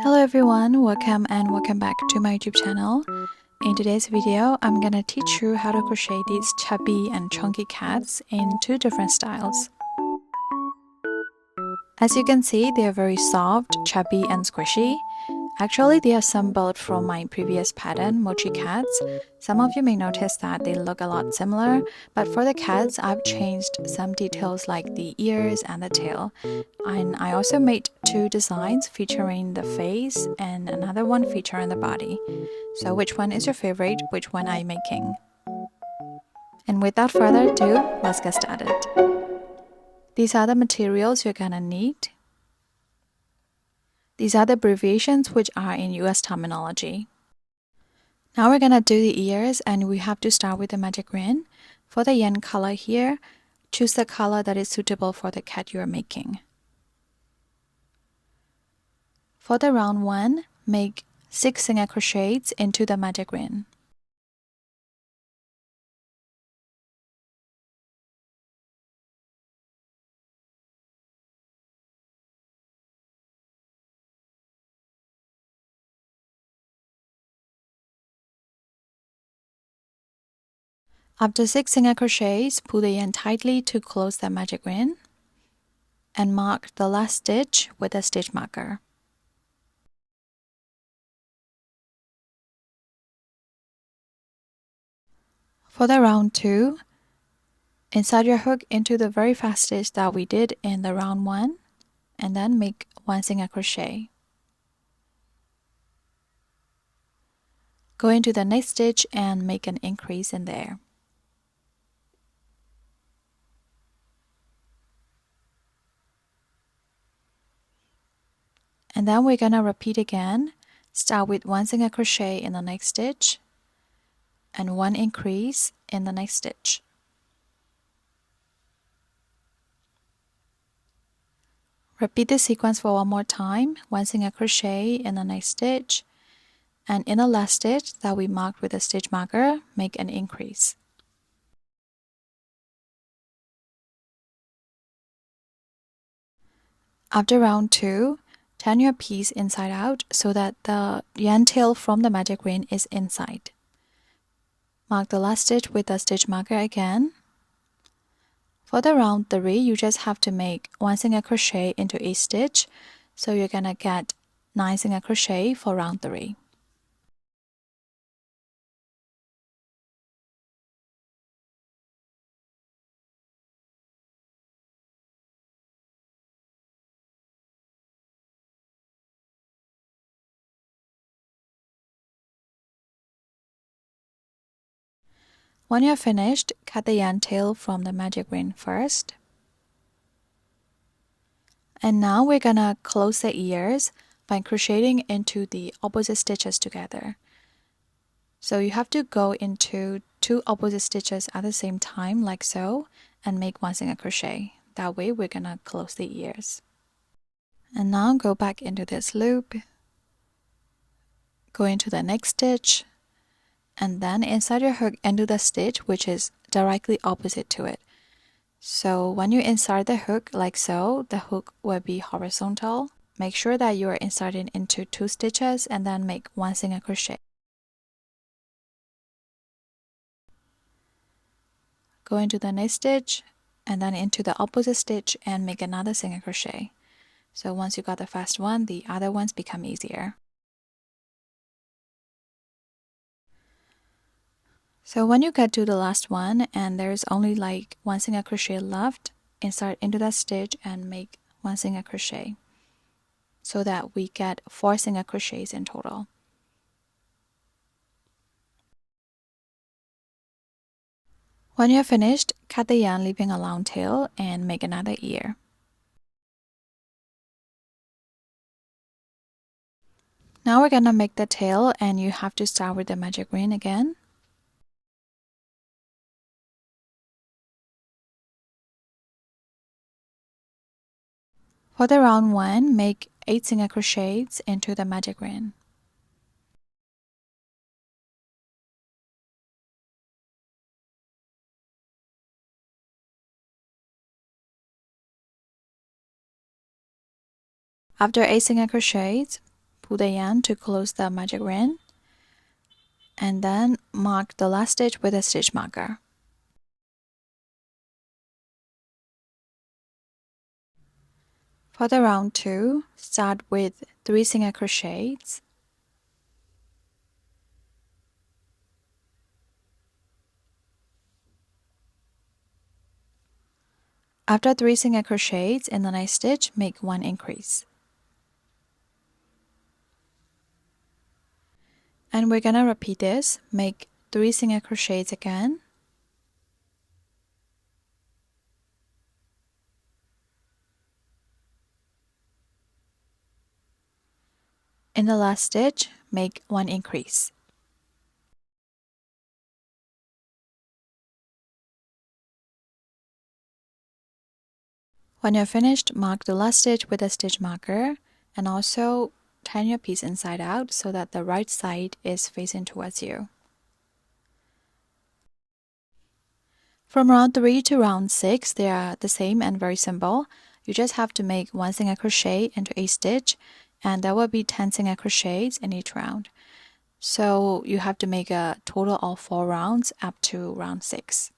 Hello everyone, welcome back to my YouTube channel. In today's video, I'm gonna teach you how to crochet these chubby and chunky cats in two different styles. As you can see, they are very soft, chubby and squishy. Actually, they are some built from my previous pattern, mochi cats. Some of you may notice that they look a lot similar, but for the cats, I've changed some details like the ears and the tail. And I also made two designs featuring the face and another one featuring the body. So which one is your favorite? Which one are you making? And without further ado, let's get started. These are the materials you're gonna need. These are the abbreviations which are in US terminology. Now we're gonna do the ears and we have to start with the magic ring. For the yen color here, choose the color that is suitable for the cat you are making. For the round one, make 6 single crochets into the magic ring. After 6 single crochets, pull the yen tightly to close the magic ring and mark the last stitch with a stitch marker. For the round 2, insert your hook into the very first stitch that we did in the round 1 and then make 1 single crochet. Go into the next stitch and make an increase in there. And then we're gonna repeat again. Start with 1 single crochet in the next stitch and 1 increase in the next stitch. Repeat the sequence for one more time. 1 single crochet in the next stitch, and in the last stitch that we marked with a stitch marker, make an increase. After round 2, turn your piece inside out so that the yen tail from the magic ring is inside. Mark the last stitch with a stitch marker again. For the round 3, you just have to make 1 single crochet into each stitch, so you're gonna get 9 single crochet for round 3. When you're finished, cut the yarn tail from the magic ring first. And now we're gonna close the ears by crocheting into the opposite stitches together. So you have to go into 2 opposite stitches at the same time, like so, and make 1 single crochet. That way we're gonna close the ears. And now go back into this loop, go into the next stitch, and then insert your hook into the stitch which is directly opposite to it. So when you insert the hook like so, the hook will be horizontal. Make sure that you are inserting into 2 stitches and then make 1 single crochet. Go into the next stitch and then into the opposite stitch and make another single crochet. So once you got the first one, the other ones become easier. So when you get to the last one and there's only like 1 single crochet left, insert into that stitch and make 1 single crochet so that we get 4 single crochets in total. When you're finished, cut the yarn leaving a long tail and make another ear. Now we're gonna make the tail and you have to start with the magic ring again. For the round 1, make 8 single crochets into the magic ring. After 8 single crochets, pull the yarn to close the magic ring, and then mark the last stitch with a stitch marker. For the round 2, start with 3 single crochets. After 3 single crochets in the next stitch, make 1 increase. And we're gonna repeat this, make 3 single crochets again. In the last stitch, make 1 increase. When you're finished, mark the last stitch with a stitch marker, and also turn your piece inside out so that the right side is facing towards you. From round 3 to round 6, they are the same and very simple. You just have to make 1 single crochet into a stitch, and there will be 10 single crochets in each round. So you have to make a total of 4 rounds up to round 6.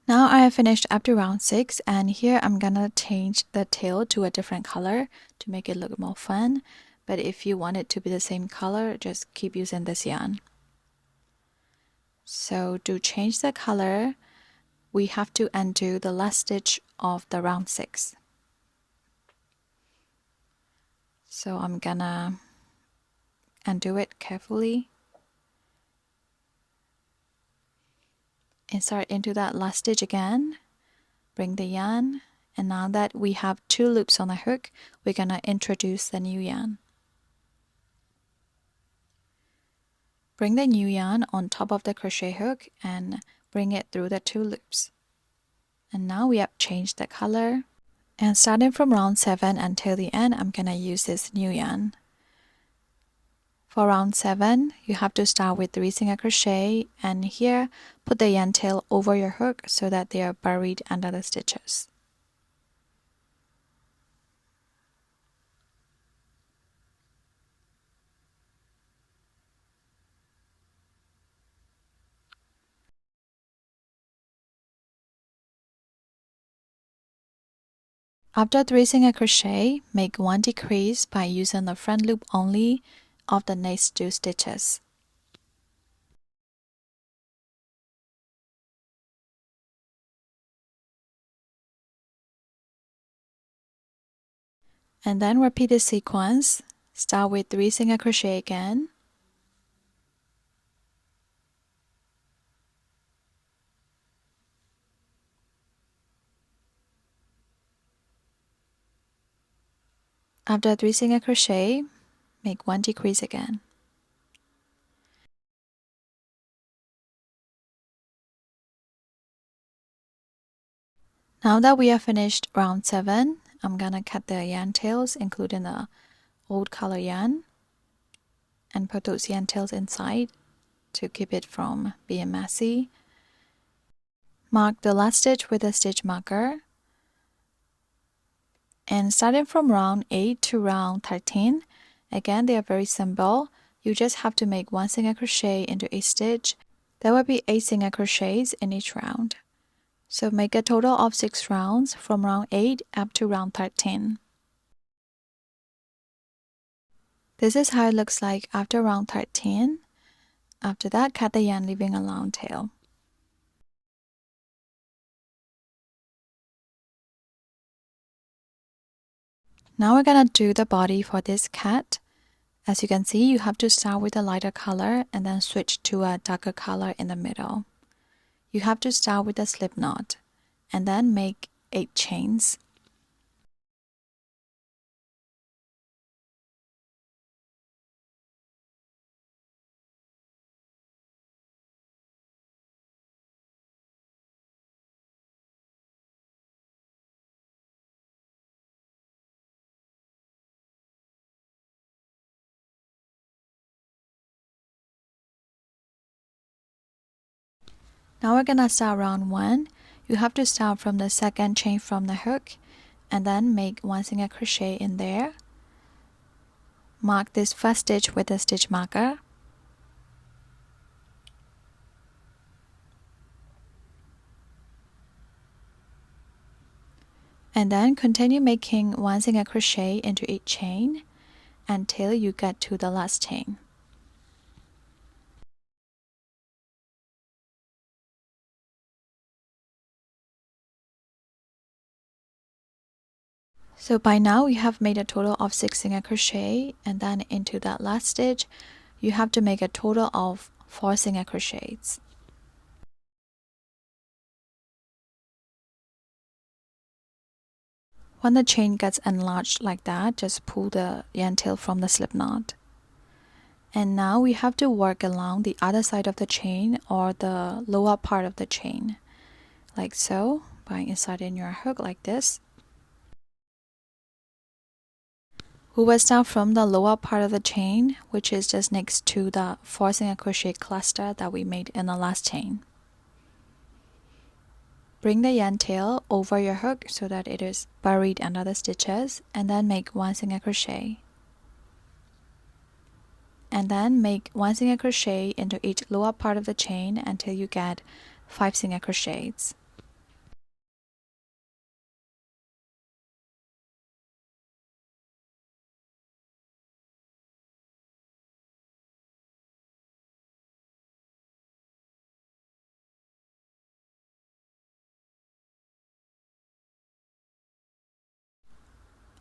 Now I have finished up to round 6, and here I'm gonna change the tail to a different color to make it look more fun. But if you want it to be the same color, just keep using this yarn. So to change the color, we have to undo the last stitch of the round 6. So I'm gonna undo it carefully. Insert into that last stitch again, bring the yarn, and now that we have 2 loops on the hook, we're gonna introduce the new yarn. Bring the new yarn on top of the crochet hook and bring it through the 2 loops. And now we have changed the color. And starting from round 7 until the end, I'm gonna use this new yarn. For round 7, you have to start with 3 single crochet, and here put the yarn tail over your hook so that they are buried under the stitches. After 3 single crochet, make 1 decrease by using the front loop only of the next 2 stitches. And then repeat the sequence. Start with 3 single crochet again. After 3 single crochet, make 1 decrease again. Now that we have finished round 7, I'm gonna cut the yarn tails, including the old color yarn, and put those yarn tails inside to keep it from being messy. Mark the last stitch with a stitch marker. And starting from round 8 to round 13, again they are very simple. You just have to make 1 single crochet into a stitch. There will be 8 single crochets in each round. So make a total of 6 rounds from round 8 up to round 13. This is how it looks like after round 13. After that, cut the yarn, leaving a long tail. Now we're gonna do the body for this cat. As you can see, you have to start with a lighter color and then switch to a darker color in the middle. You have to start with a slip knot and then make 8 chains. Now we're gonna start round 1. You have to start from the second chain from the hook and then make 1 single crochet in there. Mark this first stitch with a stitch marker. And then continue making 1 single crochet into each chain until you get to the last chain. So by now you have made a total of 6 single crochet, and then into that last stitch you have to make a total of 4 single crochets. When the chain gets enlarged like that, just pull the yarn tail from the slip knot. And now we have to work along the other side of the chain, or the lower part of the chain, like so, by inserting your hook like this. We will start from the lower part of the chain, which is just next to the 4 single crochet cluster that we made in the last chain. Bring the yarn tail over your hook so that it is buried under the stitches, and then make 1 single crochet. And then make 1 single crochet into each lower part of the chain until you get 5 single crochets.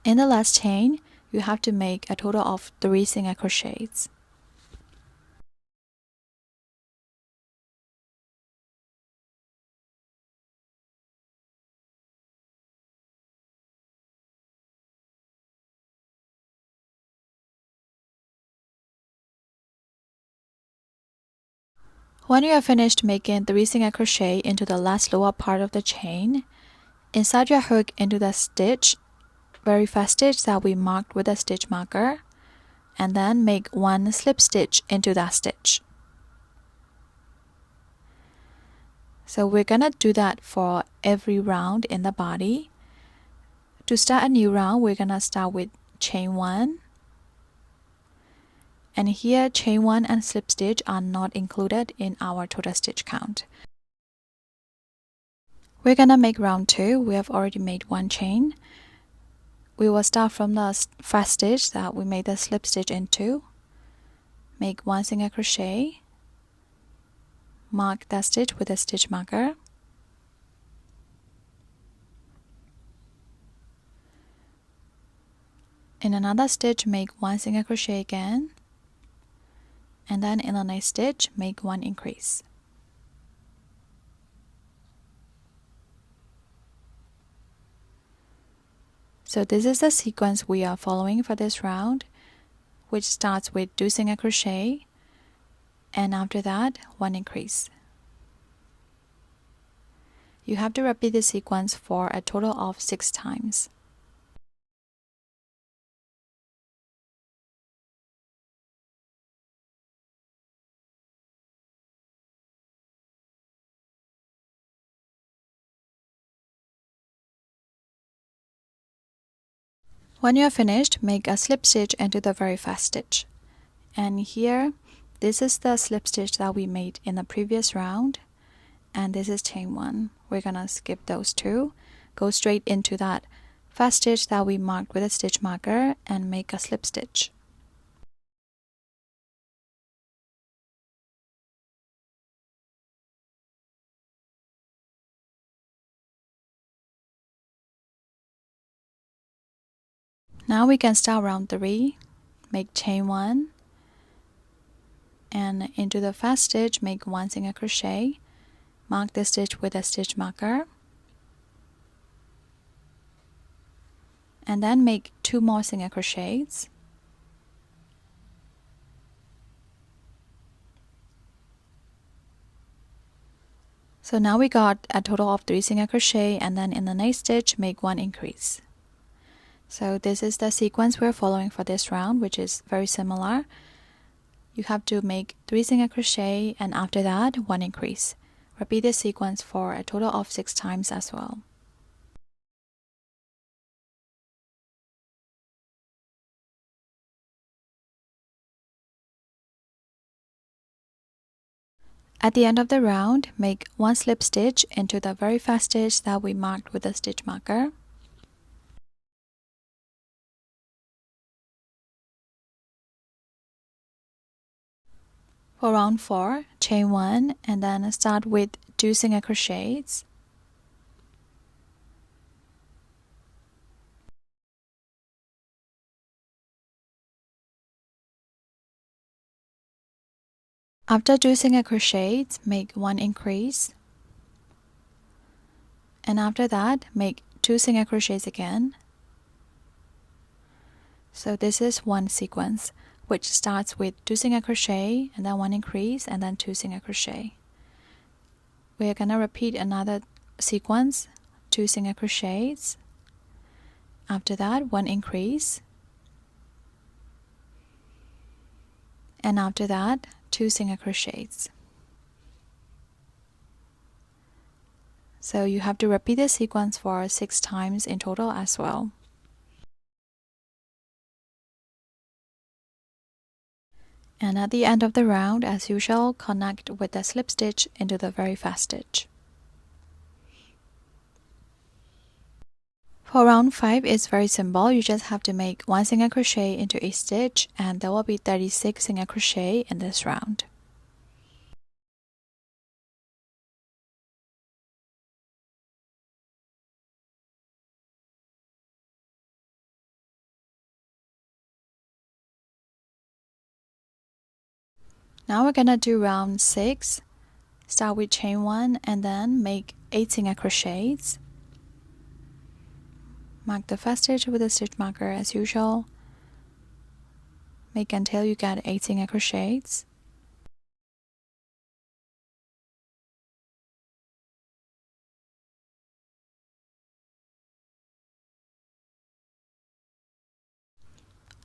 In the last chain, you have to make a total of 3 single crochets. When you are finished making 3 single crochet into the last lower part of the chain, insert your hook into the stitch, very first stitch that we marked with a stitch marker, and then make 1 slip stitch into that stitch. So we're gonna do that for every round in the body. To start a new round, we're gonna start with chain 1. And here chain 1 and slip stitch are not included in our total stitch count. We're gonna make round 2. We have already made 1 chain. We will start from the first stitch that we made the slip stitch into. Make 1 single crochet. Mark that stitch with a stitch marker. In another stitch, make 1 single crochet again. And then in the next stitch, make 1 increase. So this is the sequence we are following for this round, which starts with 2 single crochet, and after that 1 increase. You have to repeat this sequence for a total of 6 times. When you are finished, make a slip stitch into the very first stitch. And here, this is the slip stitch that we made in the previous round, and this is chain 1. We're gonna skip those 2, go straight into that first stitch that we marked with a stitch marker and make a slip stitch. Now we can start round 3, make chain 1, and into the first stitch make 1 single crochet, mark the stitch with a stitch marker, and then make 2 more single crochets. So now we got a total of 3 single crochet, and then in the next stitch make 1 increase. So this is the sequence we're following for this round, which is very similar. You have to make 3 single crochet, and after that 1 increase. Repeat this sequence for a total of 6 times as well. At the end of the round, make one slip stitch into the very first stitch that we marked with the stitch marker. For round 4, chain 1 and then start with 2 single crochets. After 2 single crochets, make 1 increase. And after that, make 2 single crochets again. So this is one sequence, which starts with 2 single crochet and then 1 increase and then 2 single crochet. We are going to repeat another sequence, 2 single crochets. After that, 1 increase. And after that, 2 single crochets. So you have to repeat the sequence for 6 times in total as well. And at the end of the round, as usual, connect with the slip stitch into the very first stitch. For round 5, it's very simple. You just have to make 1 single crochet into each stitch, and there will be 36 single crochet in this round. Now we're gonna do round 6. Start with chain 1 and then make 8 single crochets. Mark the first stitch with a stitch marker as usual. Make until you get 8 single crochets.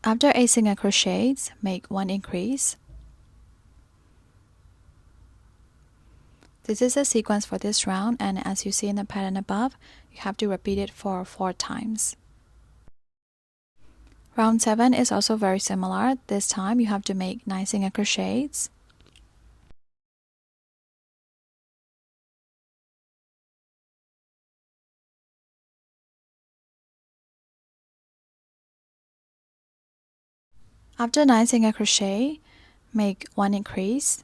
After 8 single crochets, make 1 increase. This is a sequence for this round, and as you see in the pattern above, you have to repeat it for 4 times. Round 7 is also very similar. This time you have to make 9 single crochets. After 9 single crochet, make 1 increase.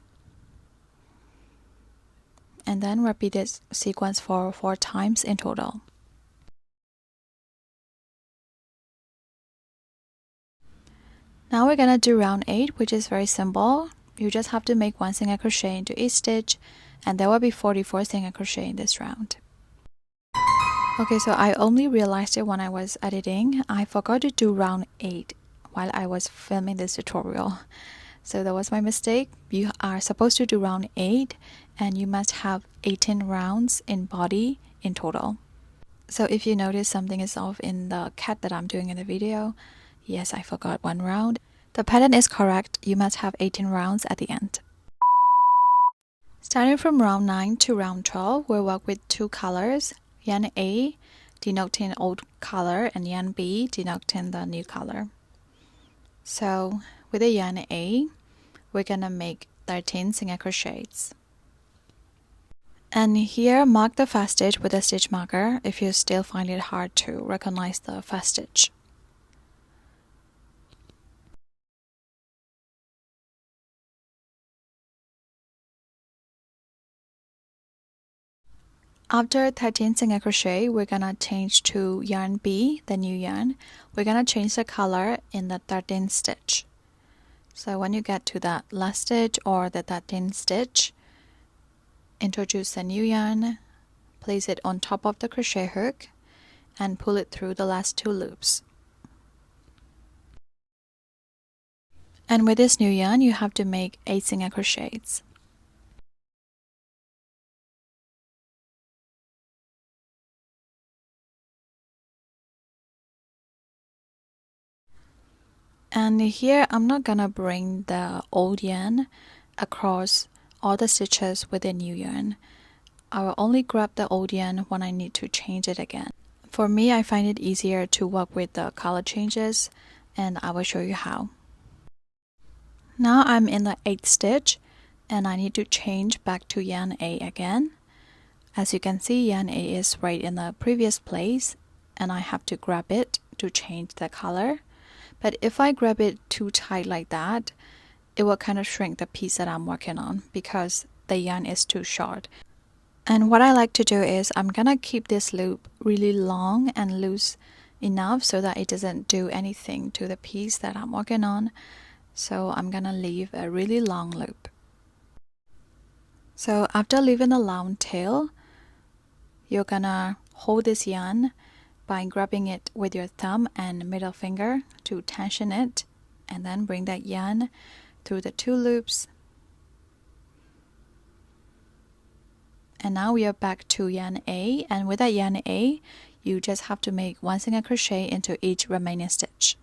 And then repeat this sequence for 4 times in total. Now we're gonna do round 8, which is very simple. You just have to make 1 single crochet into each stitch, and there will be 44 single crochet in this round. Okay, so I only realized it when I was editing. I forgot to do round 8 while I was filming this tutorial. So that was my mistake. You are supposed to do round 8, and you must have 18 rounds in body in total. So if you notice something is off in the cat that I'm doing in the video, yes, I forgot 1 round. The pattern is correct. You must have 18 rounds at the end. Starting from round 9 to round 12, we'll work with 2 colors, yarn A denoting old color and yarn B denoting the new color. So with the yarn A, we're gonna make 13 single crochets. And here, mark the first stitch with a stitch marker if you still find it hard to recognize the first stitch. After 13 single crochet, we're gonna change to yarn B, the new yarn. We're gonna change the color in the 13th stitch. So when you get to the last stitch or the 13th stitch, introduce the new yarn, place it on top of the crochet hook, and pull it through the last 2 loops. And with this new yarn, you have to make 8 single crochets. And here, I'm not gonna bring the old yarn across all the stitches with the new yarn. I will only grab the old yarn when I need to change it again. For me, I find it easier to work with the color changes, and I will show you how. Now I'm in the 8th stitch, and I need to change back to yarn A again. As you can see, yarn A is right in the previous place, and I have to grab it to change the color. But if I grab it too tight like that, it will kind of shrink the piece that I'm working on because the yarn is too short. And what I like to do is I'm gonna keep this loop really long and loose enough so that it doesn't do anything to the piece that I'm working on. So I'm gonna leave a really long loop. So after leaving the long tail, you're gonna hold this yarn by grabbing it with your thumb and middle finger to tension it, and then bring that yarn through the 2 loops. And now we are back to yarn A, and with that yarn A, you just have to make 1 single crochet into each remaining stitch.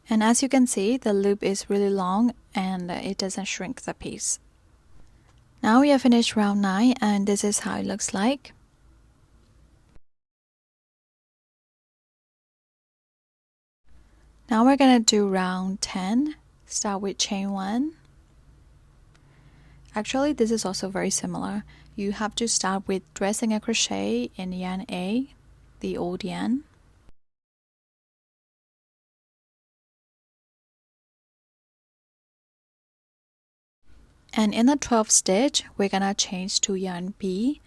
And as you can see, the loop is really long and it doesn't shrink the piece. Now we have finished round 9, and this is how it looks like. Now we're gonna do round 10. Start with chain 1. Actually, this is also very similar. You have to start with 3 single crochet in yarn A, the old yarn. And in the 12th stitch, we're gonna change to yarn B.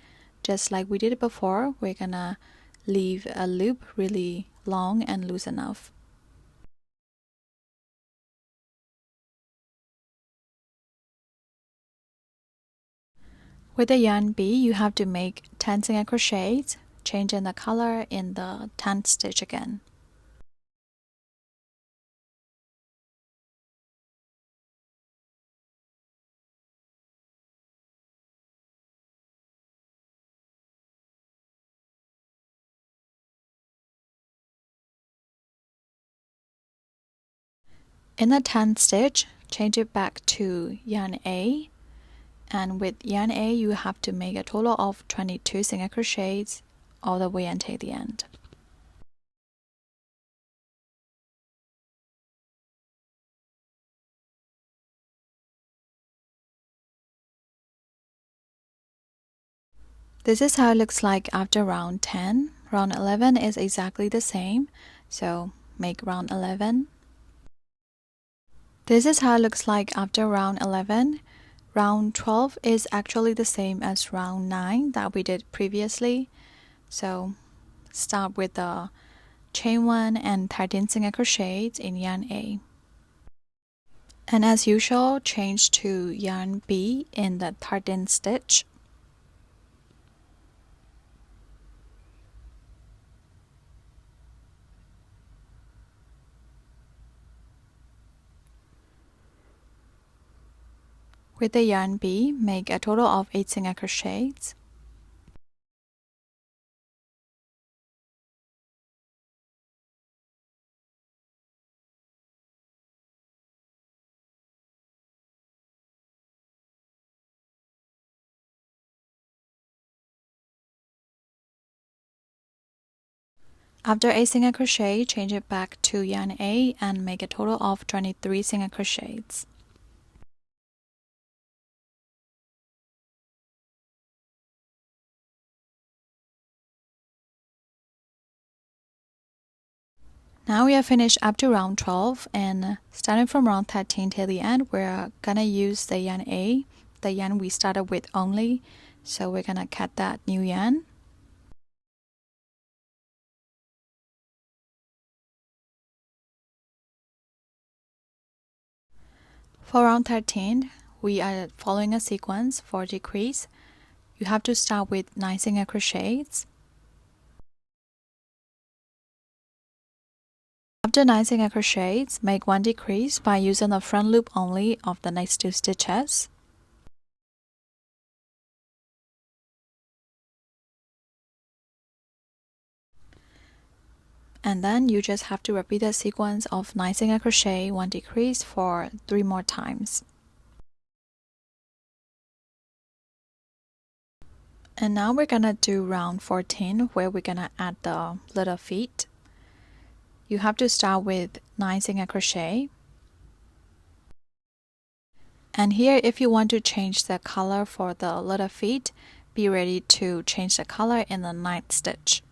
Just like we did before, we're gonna leave a loop really long and loose enough. With the yarn B, you have to make 10 single crochets, changing the color in the 10th stitch again. In the 10th stitch, change it back to yarn A, and with yarn A you have to make a total of 22 single crochets all the way until the end. This is how it looks like after round 10. Round 11 is exactly the same, so make round 11. This is how it looks like after round 11. Round 12 is actually the same as round 9 that we did previously. So start with the chain 1 and 13 single crochets in yarn A. And as usual, change to yarn B in the 13th stitch. With the yarn B, make a total of 8 single crochets. After 8 single crochet, change it back to yarn A and make a total of 23 single crochets. Now we have finished up to round 12, and starting from round 13 till the end, we're gonna use the yarn A, the yarn we started with only. So we're gonna cut that new yarn. For round 13, we are following a sequence for decrease. You have to start with 9 single crochets. After 9 single crochets, make 1 decrease by using the front loop only of the next 2 stitches. And then you just have to repeat the sequence of 9 single crochet, 1 decrease for 3 more times. And now we're gonna do round 14 where we're gonna add the little feet. You have to start with 9 single crochet. And here, if you want to change the color for the little feet, be ready to change the color in the 9th stitch.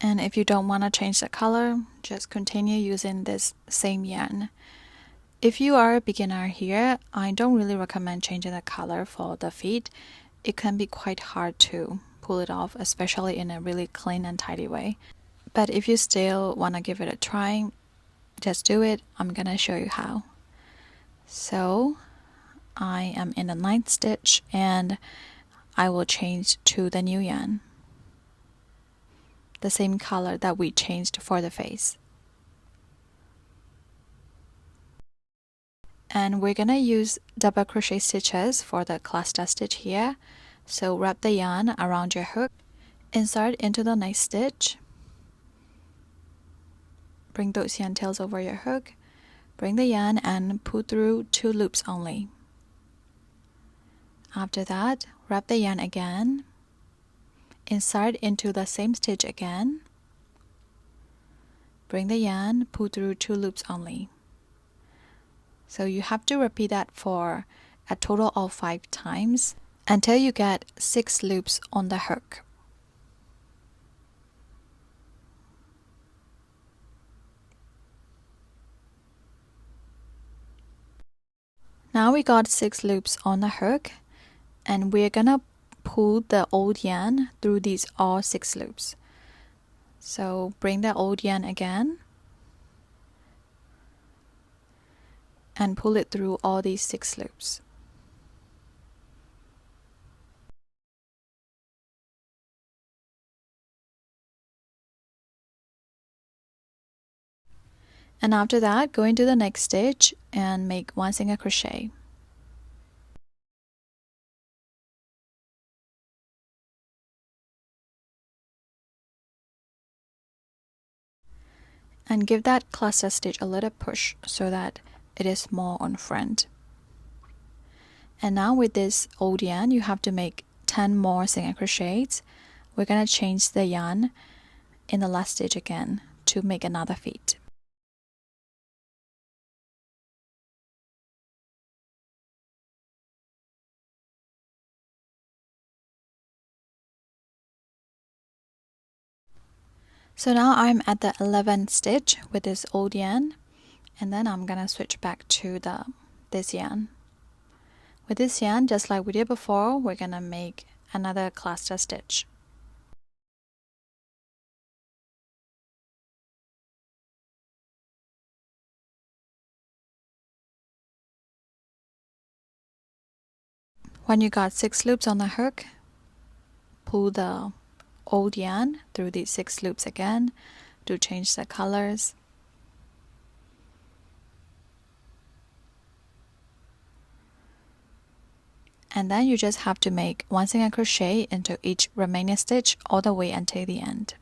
And if you don't want to change the color, just continue using this same yarn. If you are a beginner here, I don't really recommend changing the color for the feet. It can be quite hard to pull it off, especially in a really clean and tidy way. But if you still want to give it a try, just do it. I'm gonna show you how. So I am in the 9th stitch and I will change to the new yarn, the same color that we changed for the face. And we're gonna use double crochet stitches for the cluster stitch here. So wrap the yarn around your hook, insert into the next stitch, bring those yarn tails over your hook, bring the yarn and pull through 2 loops only. After that, wrap the yarn again, insert into the same stitch again, bring the yarn, pull through 2 loops only. So you have to repeat that for a total of 5 times until you get 6 loops on the hook. Now we got 6 loops on the hook, and we're gonna pull the old yarn through these all 6 loops. So bring the old yarn again and pull it through all these 6 loops. And after that, go into the next stitch and make 1 single crochet. And give that cluster stitch a little push so that it is more on front. And now with this old yarn, you have to make 10 more single crochets. We're gonna change the yarn in the last stitch again to make another feet. So now I'm at the 11th stitch with this old yarn, and then I'm gonna switch back to this yarn. With this yarn, just like we did before, we're gonna make another cluster stitch. When you got 6 loops on the hook, pull the old yarn through these 6 loops again to change the colors. And then you just have to make 1 single crochet into each remaining stitch all the way until the end.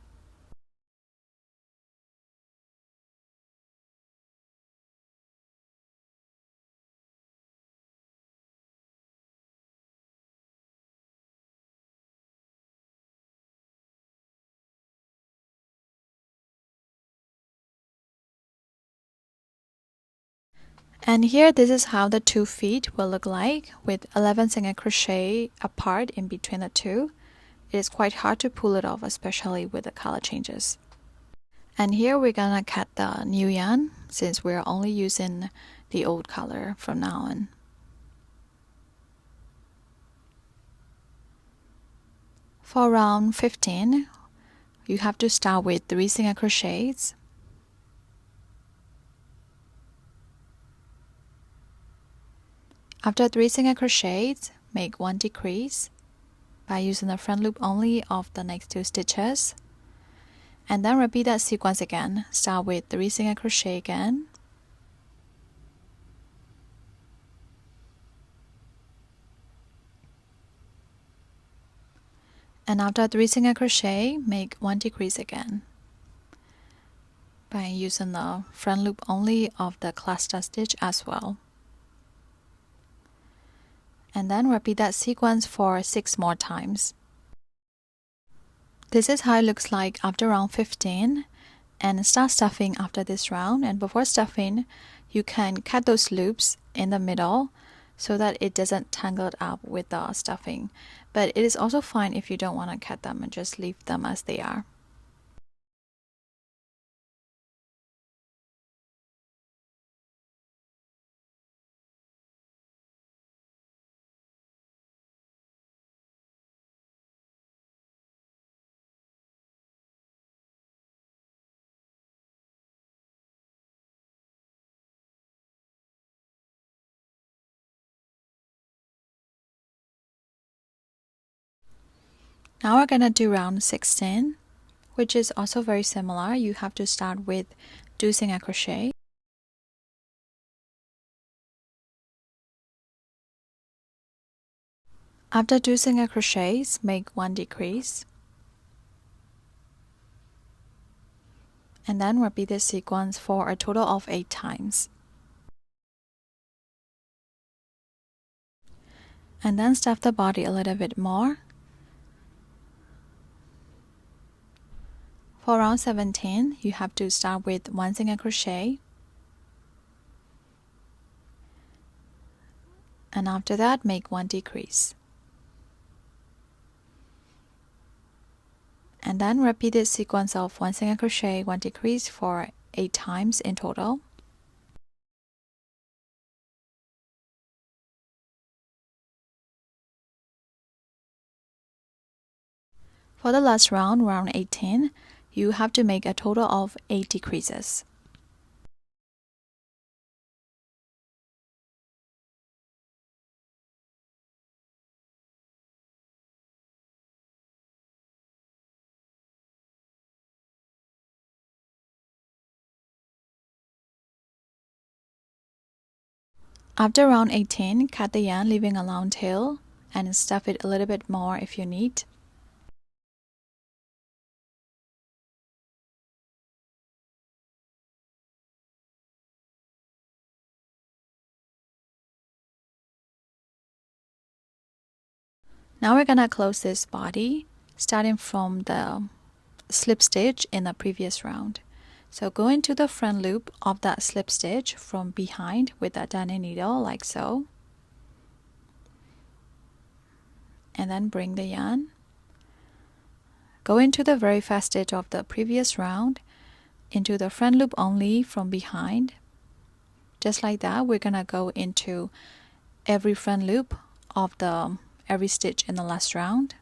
And here, this is how the 2 feet will look like with 11 single crochet apart in between the 2. It is quite hard to pull it off, especially with the color changes. And here we're gonna cut the new yarn since we're only using the old color from now on. For round 15, you have to start with 3 single crochets. After 3 single crochets, make 1 decrease by using the front loop only of the next 2 stitches. And then repeat that sequence again. Start with 3 single crochet again. And after 3 single crochet, make 1 decrease again. by using the front loop only of the cluster stitch as well. And then repeat that sequence for 6 more times. This is how it looks like after round 15, and start stuffing after this round. And before stuffing, you can cut those loops in the middle so that it doesn't tangle up with the stuffing. But it is also fine if you don't want to cut them and just leave them as they are. Now we're gonna do round 16, which is also very similar. You have to start with doing single crochet. After doing single crochets, make 1 decrease. And then repeat this sequence for a total of 8 times. And then stuff the body a little bit more. For round 17, you have to start with 1 single crochet. And after that, make 1 decrease. And then repeat this sequence of 1 single crochet, 1 decrease for 8 times in total. For the last round, round 18, you have to make a total of 8 decreases. After round 18, cut the yarn leaving a long tail and stuff it a little bit more if you need. Now we're gonna close this body starting from the slip stitch in the previous round. So go into the front loop of that slip stitch from behind with that darning needle like so. And then bring the yarn. Go into the very first stitch of the previous round into the front loop only from behind. Just like that, we're gonna go into every front loop of every stitch in the last round.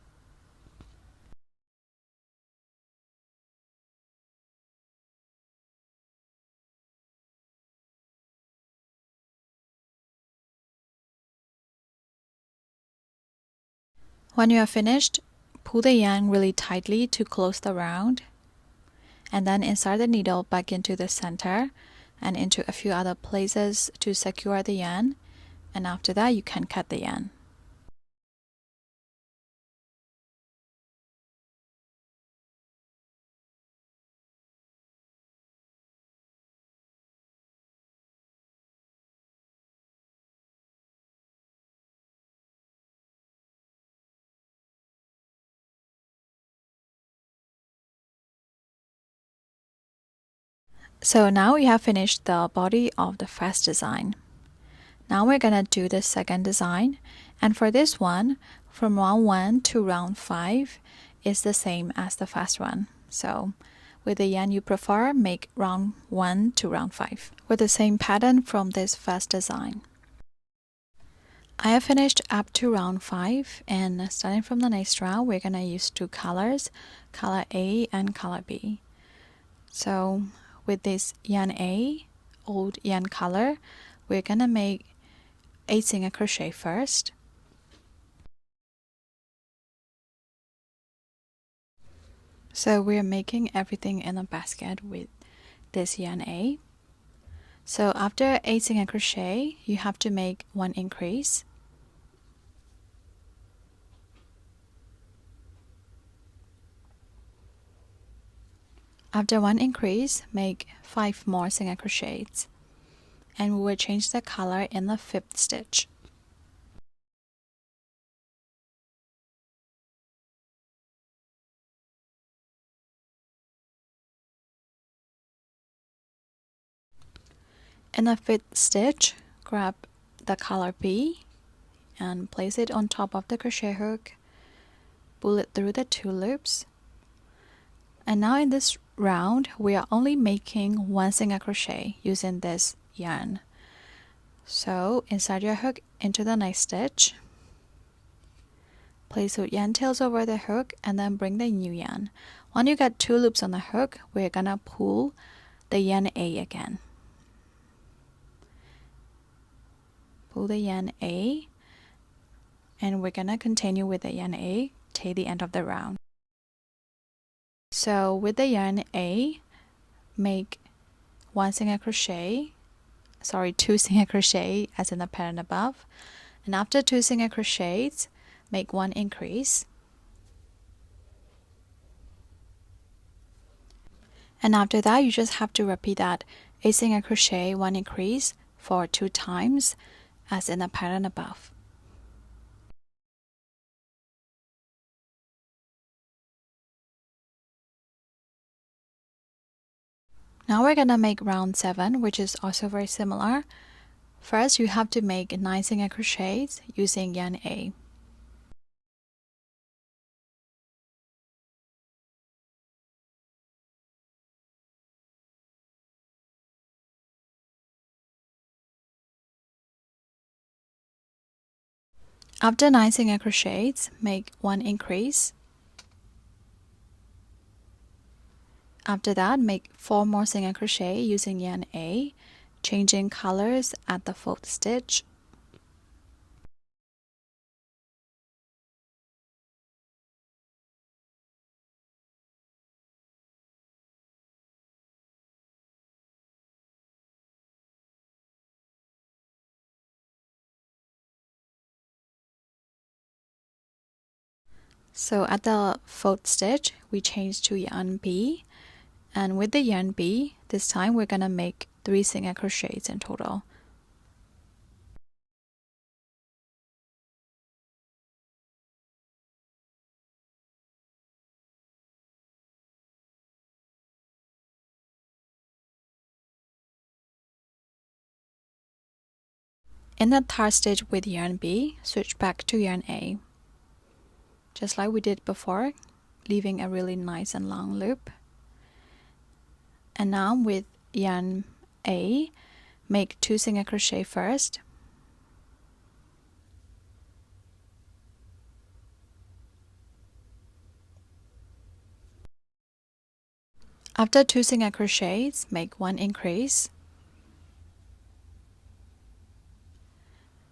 When you are finished, pull the yarn really tightly to close the round, and then insert the needle back into the center and into a few other places to secure the yarn, and after that you can cut the yarn. So now we have finished the body of the first design. Now we're gonna do the second design, and for this one, from round 1 to round 5 is the same as the first one. So with the yarn you prefer, make round 1 to round 5 with the same pattern from this first design. I have finished up to round 5, and starting from the next round, we're gonna use 2 colors, color A and color B. So with this yarn A, old yarn color, we're gonna make 8 single crochet first. So we're making everything in a basket with this yarn A. So after 8 single crochet, you have to make 1 increase. After one increase, make 5 more single crochets, and we will change the color in the 5th stitch. In the 5th stitch, grab the color B and place it on top of the crochet hook, pull it through the 2 loops. And now in this round, we are only making 1 single crochet using this yarn. So insert your hook into the next stitch, place your yarn tails over the hook, and then bring the new yarn. When you get 2 loops on the hook, we're gonna pull the yarn A again. Pull the yarn A, and we're gonna continue with the yarn A till the end of the round. So with the yarn A, make 2 single crochet as in the pattern above, and after 2 single crochets, make 1 increase, and after that you just have to repeat that 8 single crochet, 1 increase for 2 times as in the pattern above. Now we're gonna make round 7, which is also very similar. First, you have to make 9 single crochets using yarn A. After 9 single crochets, make 1 increase. After that, make 4 more single crochet using yarn A, changing colors at the 4th stitch. So at the 4th stitch, we change to yarn B, and with the yarn B, this time we're gonna make 3 single crochets in total. In the 3rd stitch with yarn B, switch back to yarn A, just like we did before, leaving a really nice and long loop. And now with yarn A, make 2 single crochet first, after 2 single crochets, make 1 increase,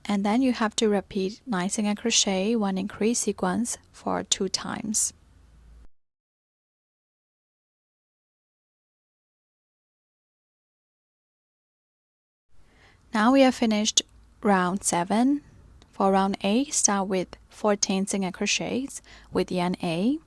and then you have to repeat 9 single crochet, 1 increase sequence for 2 times. Now we have finished round 7. For round 8, start with 14 single crochets with yarn A.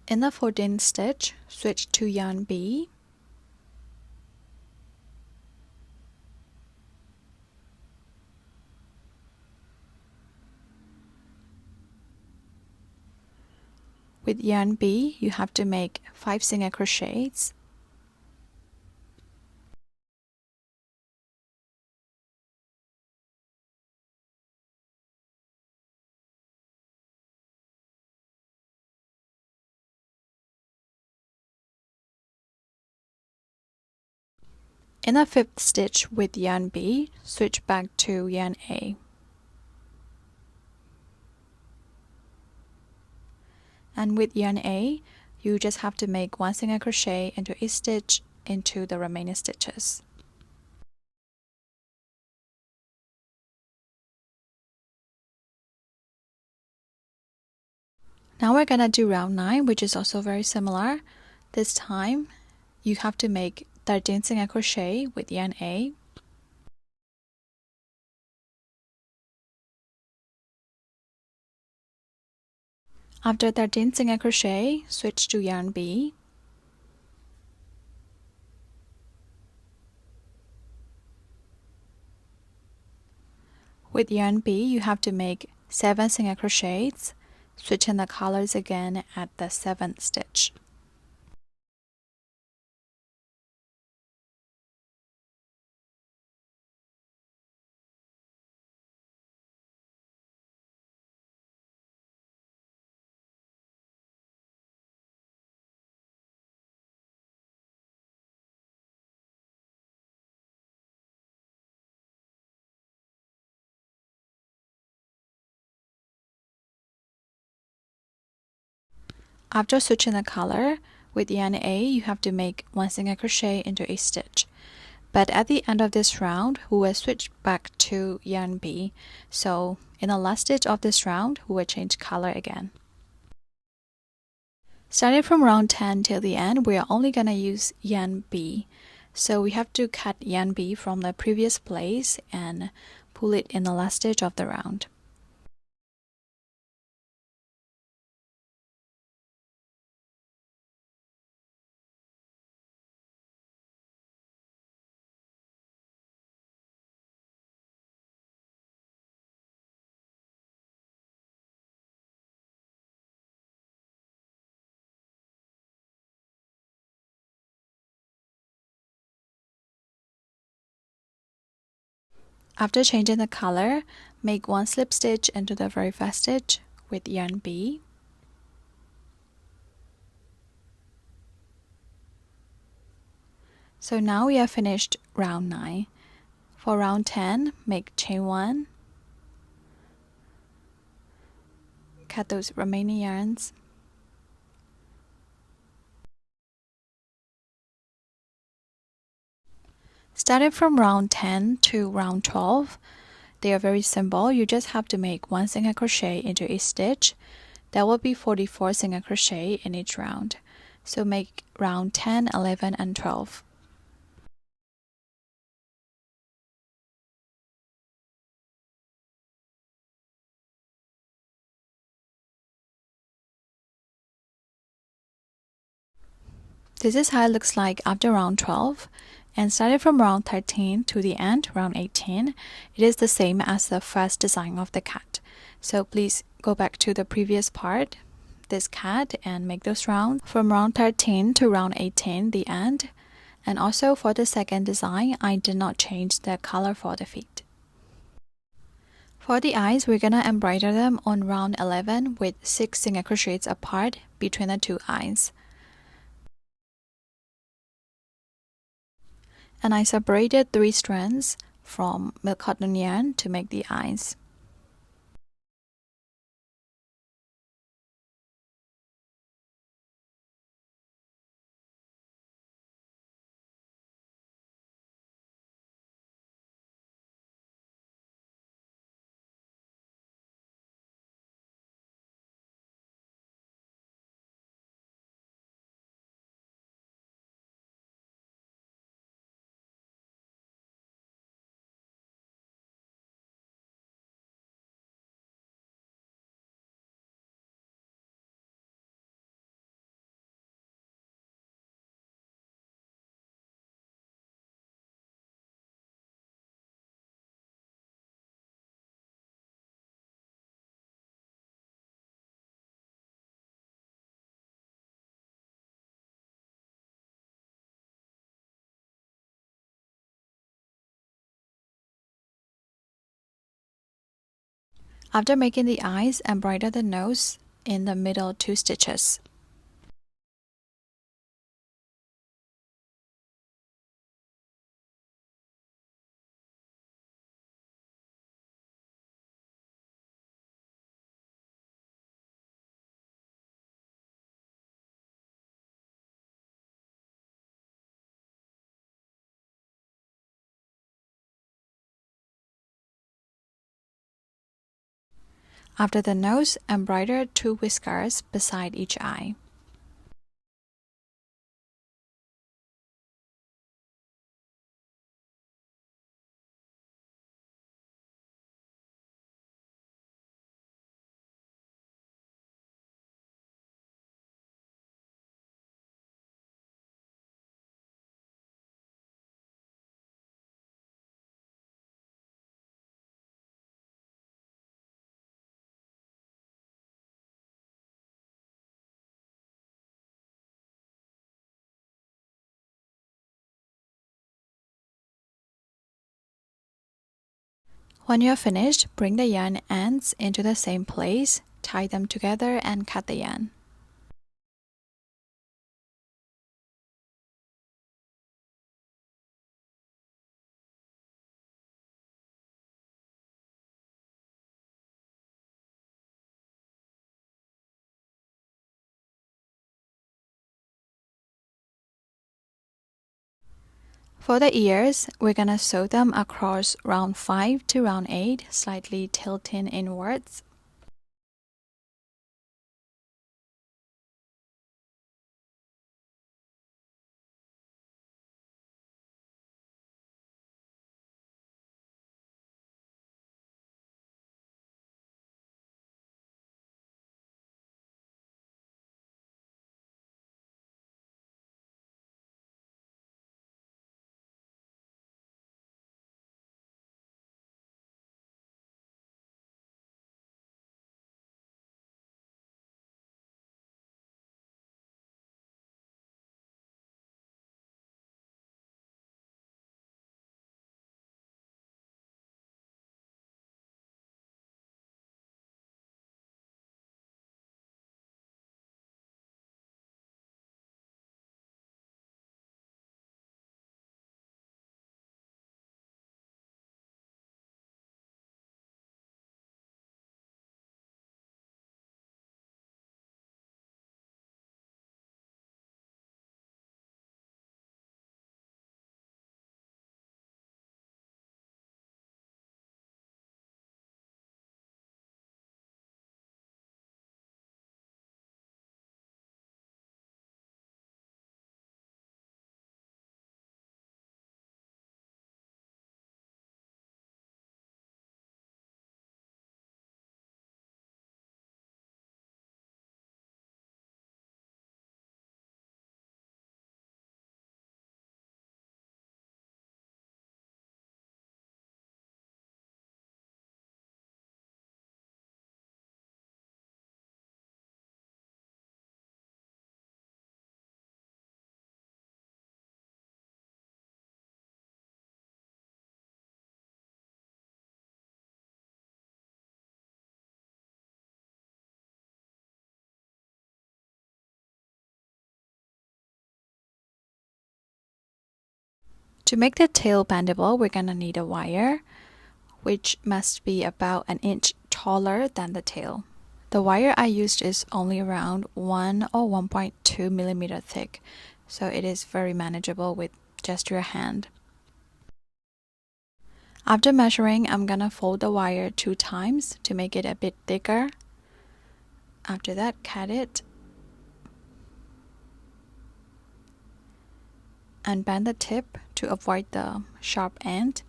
In the 14th stitch, switch to yarn B. With yarn B, you have to make 5 single crochets. In the 5th stitch with yarn B, switch back to yarn A. And with yarn A, you just have to make 1 single crochet into each stitch into the remaining stitches. Now we're gonna do round 9, which is also very similar. This time, you have to make 13 single crochet with yarn A. After 13 single crochet, switch to yarn B. With yarn B, you have to make 7 single crochets, switching the colors again at the 7th stitch. After switching the color, with yarn A, you have to make 1 single crochet into a stitch. But at the end of this round, we will switch back to yarn B. So in the last stitch of this round, we will change color again. Starting from round 10 till the end, we are only going to use yarn B. So we have to cut yarn B from the previous place and pull it in the last stitch of the round. After changing the color, make 1 slip stitch into the very first stitch with yarn B. So now we have finished round 9. For round 10, make chain 1, cut those remaining yarns, starting from round 10 to round 12, they are very simple. You just have to make 1 single crochet into each stitch. There will be 44 single crochet in each round. So make round 10, 11, and 12. This is how it looks like after round 12. And starting from round 13 to the end, round 18, it is the same as the first design of the cat. So please go back to the previous part, this cat, and make those rounds. From round 13 to round 18, the end. And also for the second design, I did not change the color for the feet. For the eyes, we're gonna embroider them on round 11 with 6 single crochets apart between the 2 eyes. And I separated 3 strands from milk cotton yarn to make the eyes. After making the eyes, embroider the nose in the middle 2 stitches. After the nose, embroider 2 whiskers beside each eye. When you're finished, bring the yarn ends into the same place, tie them together and cut the yarn. For the ears, we're gonna sew them across round 5 to round 8, slightly tilting inwards. To make the tail bendable, we're gonna need a wire, which must be about an inch taller than the tail. The wire I used is only around 1 or 1.2 millimeter thick, so it is very manageable with just your hand. After measuring, I'm gonna fold the wire 2 times to make it a bit thicker. After that, cut it and bend the tip to avoid the sharp end.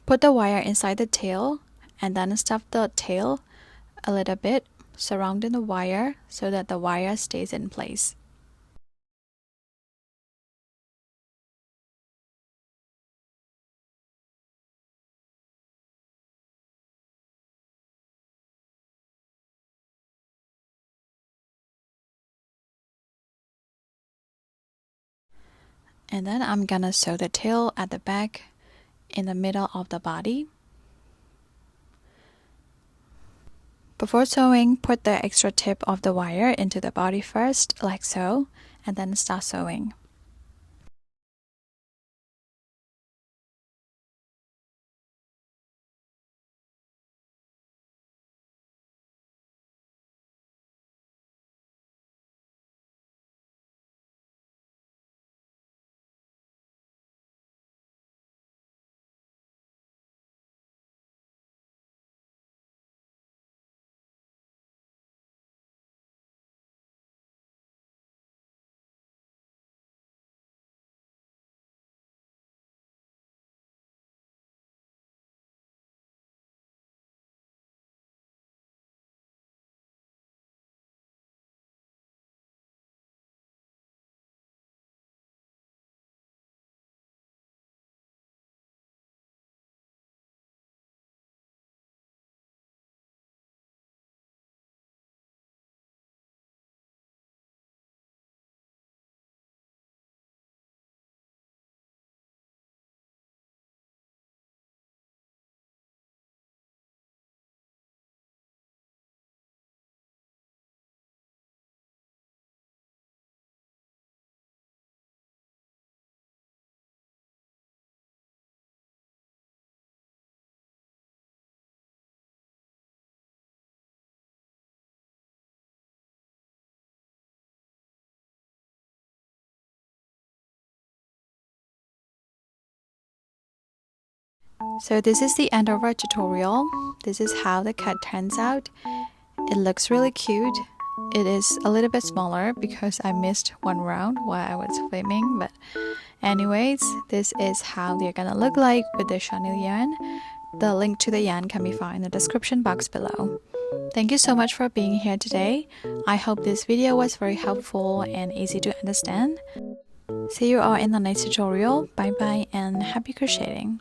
Put the wire inside the tail and then stuff the tail a little bit, surrounding the wire so that the wire stays in place. And then I'm gonna sew the tail at the back in the middle of the body. Before sewing, put the extra tip of the wire into the body first, like so, and then start sewing. So this is the end of our tutorial. This is how the cat turns out. It looks really cute. It is a little bit smaller because I missed one round while I was filming, but anyways, this is how they're gonna look like with the chenille yarn. The link to the yarn can be found in the description box below. Thank you so much for being here today. I hope this video was very helpful and easy to understand. See you all in the next tutorial. Bye bye and happy crocheting!